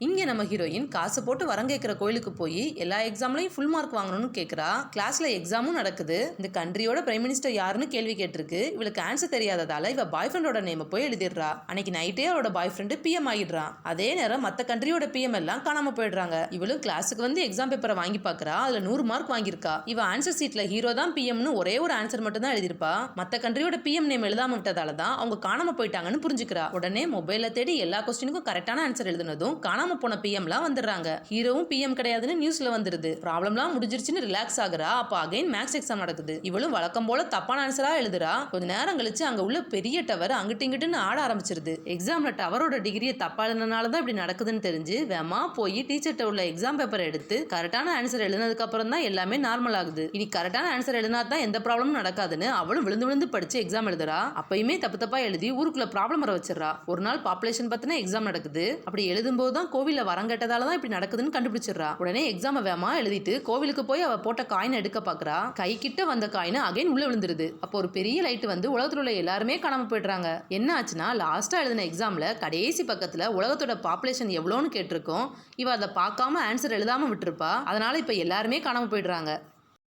இங்க நம்ம ஹீரோயின் காசு போட்டு வரம் கேட்கிற கோயிலுக்கு போய் எல்லா எக்ஸாம்லயும் ஃபுல் மார்க் வாங்கணும்னு கேக்குறா. கிளாஸ்ல எக்ஸாமும் நடக்குது. இந்த கண்ட்ரியோட பிரைம் மினிஸ்டர் யாருன்னு கேள்வி கேட்டிருக்கு. இவளுக்கு ஆன்சர் தெரியாததால இவ பாய் ஃப்ரெண்டோட நேம போய் எழுதிடுறா. அன்னைக்கு நைட்டே அவளோட பாய் ஃப்ரெண்டு பிஎம் ஆகிடுறான். அதே நேரம் மத்த கண்ட்ரியோட பிஎம் எல்லாம் காணாம போயிடுறாங்க. இவளும் கிளாஸுக்கு வந்து எக்ஸாம் பேப்பரை வாங்கி பாக்குறா. அதுல 100 மார்க் வாங்கியிருக்கா. இவ ஆன்சர் சீட்ல ஹீரோ தான் பிஎம்னு ஒரே ஒரு ஆன்சர் மட்டும் தான் எழுதிருப்பா. மத்த கண்ட்ரியோட பிஎம் நேம் எழுதாம விட்டதால தான் அவங்க காணாம போயிட்டாங்கன்னு புரிஞ்சுக்கிறா. உடனே மொபைல தேடி எல்லா கொஸ்டினுக்கும் கரெக்டான ஆன்சர் எழுதுனதும் காணாம போன பிஎம்லாம் வந்துடுறாங்க. ஹீரோவும் பிஎம் கிடையாதுன்னு நியூஸ்ல வந்துருது. ப்ராப்ளம்லாம் முடிஞ்சிருச்சுன்னு ரிலாக்ஸ் ஆகுறா. அப்ப அகைன் மேக்ஸ் எக்ஸாம் நடக்குது. இவளும் வழக்கம் போல தப்பான ஆன்சரா எழுதுறா. கொஞ்ச நேரம் கழிச்சு அங்க உள்ள பெரிய டவர் அங்கிட்டு இங்கிட்டுன்னு ஆட ஆரம்பிச்சிருது. எக்ஸாம்ல டவரோட டிகிரியை தப்பா எழுதுனால தான் இப்படி நடக்குதுன்னு தெரிஞ்சு வேமா போய் டீச்சர்ட்ட உள்ள எக்ஸாம் பேப்பரை எடுத்து கரெக்டான ஆன்சர் எழுதினதுக்கு அப்புறம் தான் எல்லாமே நார்மல் ஆகுது. இனி கரெக்டான ஆன்சர் எழுதினா தான் எந்த ப்ராப்ளமும் நடக்காதுன்னு அவளும் விழுந்து விழுந்து படிச்சு எக்ஸாம் எழுதுறா. அப்பயுமே தப்பு தப்பா எழுதி ஊருக்குள்ள ப்ராப்ளம் வர வச்சிடறா. ஒரு நாள் பாப்புலேஷன் பத்தின எக்ஸாம் நடக்குது. அப்படி எழுதும்போது தான் கோவில்ல வரம் கேட்டதால தான் இப்படி நடக்குதுன்னு கண்டுபிடிச்சிடறா. உடனே எக்ஸாம் வேகமா எழுதிட்டு கோவிலுக்கு போய் அவ போட்ட காயினை எடுக்க பாக்குறா. கை கிட்ட வந்த காயினை அகைன் உள்ள விழுந்துருது. அப்போ ஒரு பெரிய லைட் வந்து உலகத்துல உள்ள எல்லாருமே காணாம போயிடுறாங்க. என்ன ஆச்சுன்னா லாஸ்டா எழுதின எக்ஸாம்ல கடைசி பக்கத்துல உலகத்தோட பாப்புலேஷன் எவ்வளோன்னு கேட்டிருக்கோம். இவ அதை பார்க்காம ஆன்சர் எழுதாம விட்டுருப்பா. அதனால இப்ப எல்லாருமே காணாம போயிடுறாங்க.